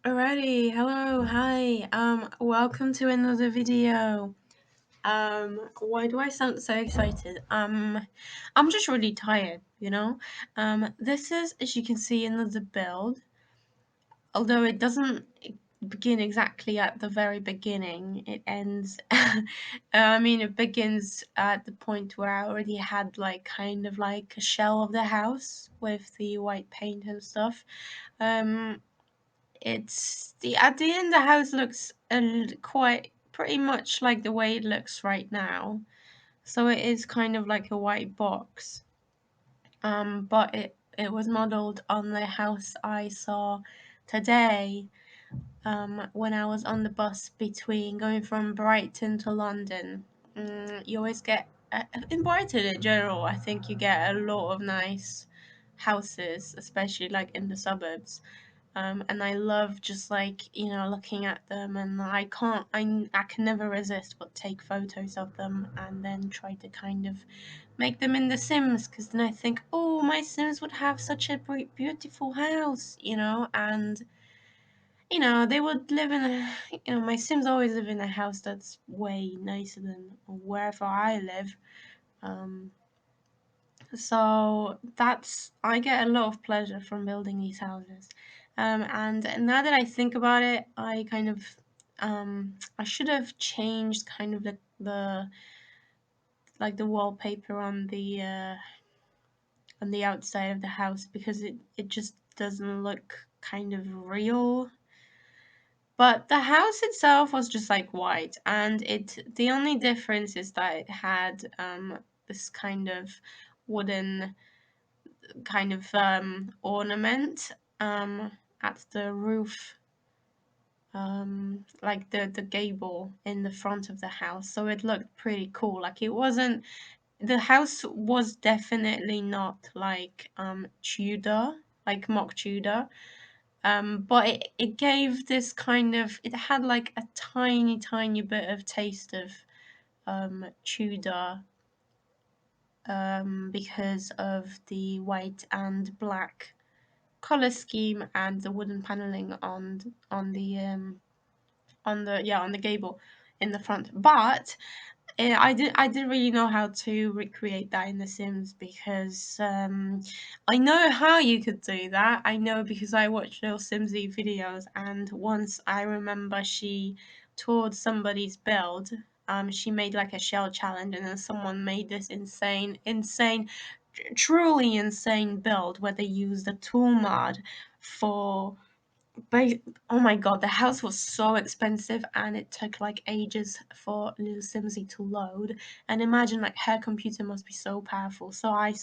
Alrighty, hello, hi, welcome to another video. Why do I sound so excited? I'm just really tired, you know? This is, as you can see, another build, although it doesn't begin exactly at the very beginning. It ends, it begins at the point where I already had, like, kind of like a shell of the house with the white paint and stuff. Um, it's the at the end the house looks quite pretty much like the way it looks right now. So it is kind of like a white box. But it was modeled on the house I saw today. When I was on the bus between going from Brighton to London. You always get in Brighton in general. I think you get a lot of nice houses, especially like in the suburbs. And I love just like looking at them, and I can never resist but take photos of them and then try to kind of make them in the Sims, because then I think, oh, my Sims would have such a beautiful house, and they would live in my Sims always live in a house that's way nicer than wherever I live. Um, so I get a lot of pleasure from building these houses. And now that I think about it, I kind of I should have changed kind of the like the wallpaper on the outside of the house, because it just doesn't look kind of real. But the house itself was just like white, and the only difference is that it had this kind of wooden kind of ornament at the roof, like the gable in the front of the house. So it looked pretty cool. Like, it wasn't the house was definitely not like Tudor, like mock Tudor. But it gave this kind of, it had like a tiny bit of taste of Tudor, because of the white and black color scheme and the wooden paneling on the gable in the front. But I didn't really know how to recreate that in The Sims, because I know how you could do that. I know because I watched Little Simsy videos, and once I remember she toured somebody's build. She made like a shell challenge, and then someone made this truly insane build where they used a tool mod for, but oh my god, the house was so expensive, and it took like ages for little Simsy to load. And imagine, like, her computer must be so powerful. So I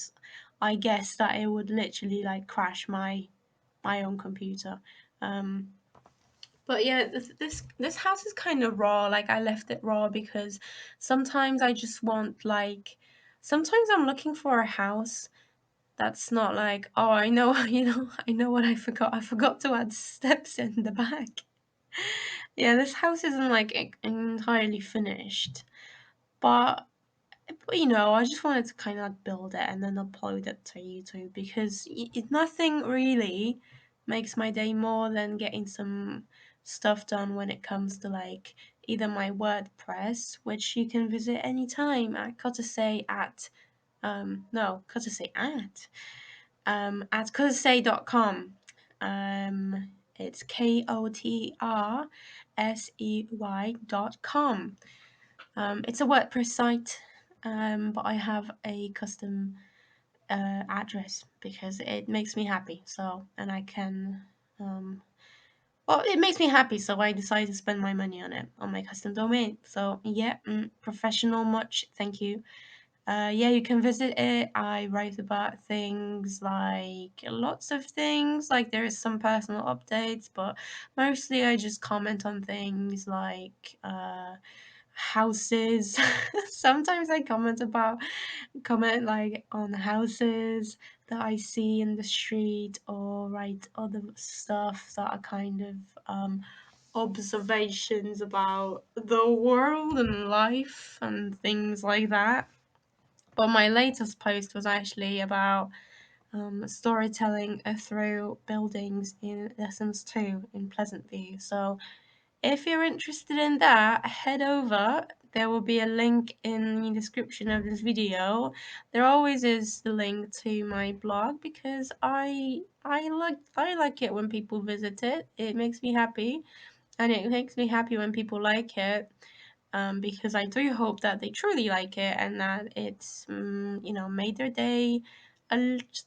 guess that it would literally like crash my own computer. Um, but yeah, this house is kind of raw. Like, I left it raw because sometimes I just want, like, sometimes I'm looking for a house that's not like, oh, I know, I know what I forgot. I forgot to add steps in the back. Yeah, this house isn't like entirely finished, but I just wanted to kind of like build it and then upload it to YouTube, because nothing really makes my day more than getting some stuff done when it comes to like either my WordPress, which you can visit anytime at kotersey at no kotersey at kotersey.com. It's kotersey.com. It's a WordPress site, but I have a custom address because it makes me happy. So, and I can, well, it makes me happy, so I decided to spend my money on it, on my custom domain. So, yeah, professional much, thank you. Yeah, you can visit it. I write about things like lots of things. Like, there is some personal updates, but mostly I just comment on things like houses. Sometimes I comment like on houses that I see in the street, or write other stuff that are kind of observations about the world and life and things like that. But my latest post was actually about storytelling through buildings in The Sims 2 in Pleasant View. So if you're interested in that, head over. There will be a link in the description of this video. There always is the link to my blog because I like it when people visit it. It makes me happy, and it makes me happy when people like it. Because I do hope that they truly like it and that it's made their day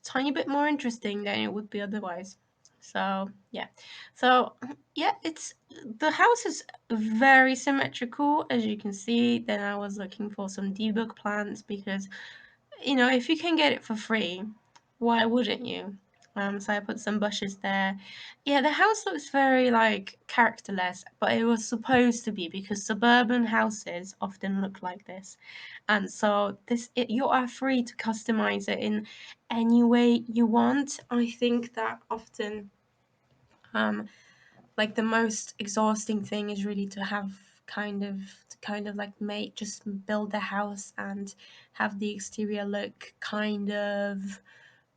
tiny bit more interesting than it would be otherwise. So yeah, so yeah, it's the house is very symmetrical as you can see. Then I was looking for some debug plants because if you can get it for free, why wouldn't you? So I put some bushes there. Yeah, the house looks very like characterless, but it was supposed to be because suburban houses often look like this. And so you are free to customize it in any way you want. I think that often um like the most exhausting thing is really to have kind of like make just build a house and have the exterior look kind of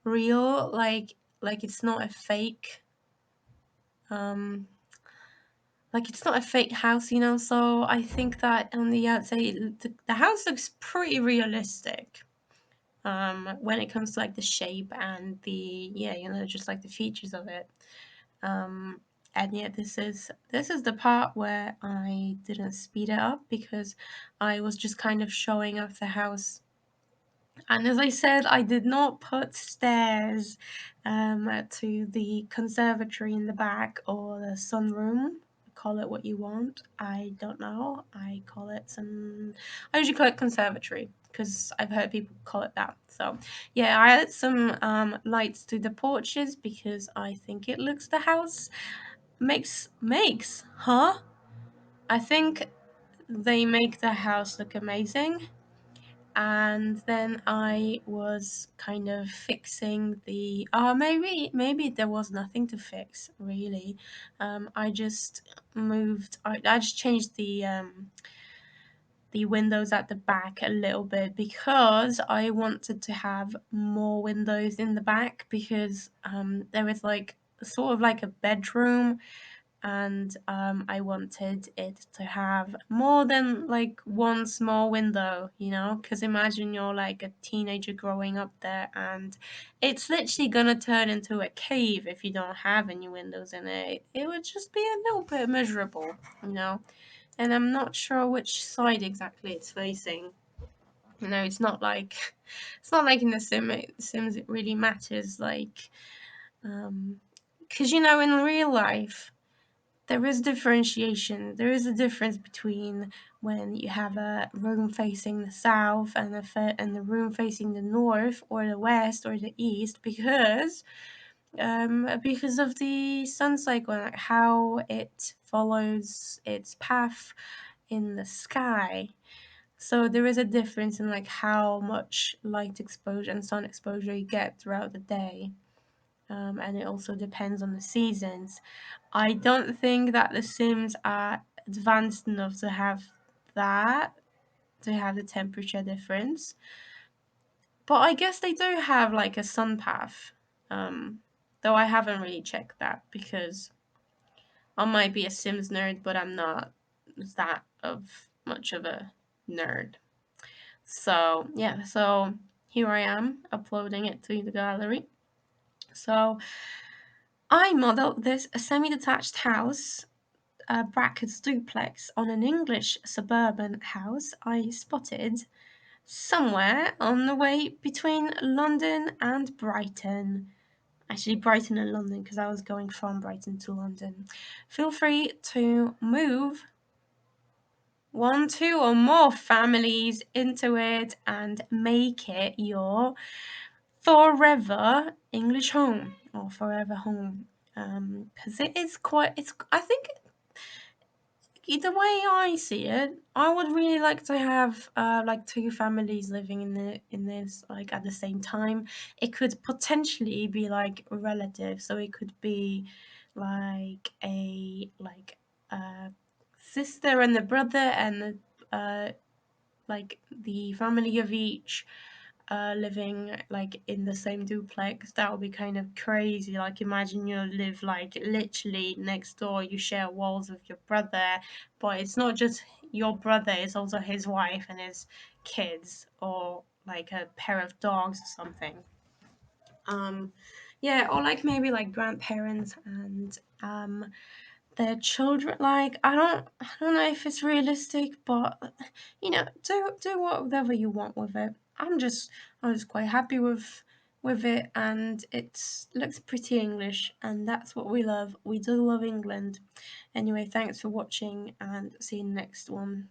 real, like it's not a fake um like it's not a fake house, so I think that on the outside the house looks pretty realistic when it comes to like the shape and the just like the features of it. um and yeah, this is the part where I didn't speed it up because I was just kind of showing off the house. And as I said, I did not put stairs to the conservatory in the back or the sunroom. Call it what you want. I don't know. I usually call it conservatory because I've heard people call it that. So yeah, I added some lights to the porches because I think it looks the house makes, huh? I think they make the house look amazing. And then I was kind of fixing the maybe there was nothing to fix really. I just I just changed the windows at the back a little bit because I wanted to have more windows in the back because there is like sort of like a bedroom, and I wanted it to have more than like one small window, because imagine you're like a teenager growing up there and it's literally gonna turn into a cave if you don't have any windows in it. It would just be a little bit miserable, you know. And I'm not sure which side exactly it's facing. It's not like in the Sims it really matters, like because in real life there is differentiation. There is a difference between when you have a room facing the south and the room facing the north or the west or the east because of the sun cycle and like how it follows its path in the sky. So there is a difference in like how much light exposure and sun exposure you get throughout the day. And it also depends on the seasons. I don't think that the Sims are advanced enough that, to have the temperature difference. But I guess they do have like a sun path. Though I haven't really checked that because I might be a Sims nerd, but I'm not that of much of a nerd. So yeah, so here I am uploading it to the gallery. So I modeled this semi-detached house, brackets duplex, on an English suburban house I spotted somewhere on the way between London and Brighton. Actually, Brighton and London, because I was going from Brighton to London. Feel free to move one, two, or more families into it and make it your forever English home or forever home. Because it is quite, I think the way I see it, I would really like to have like two families living in this like at the same time. It could potentially be like relative, so it could be like a sister and a brother and like the family of each, living like in the same duplex. That would be kind of crazy. Like imagine you live like literally next door, you share walls with your brother, but it's not just your brother, it's also his wife and his kids, or like a pair of dogs or something. um yeah, or like maybe like grandparents and their children. Like I don't know if it's realistic, but do whatever you want with it. I'm just quite happy with it, and it looks pretty English, and that's what we love. We do love England. Anyway, thanks for watching, and see you in the next one.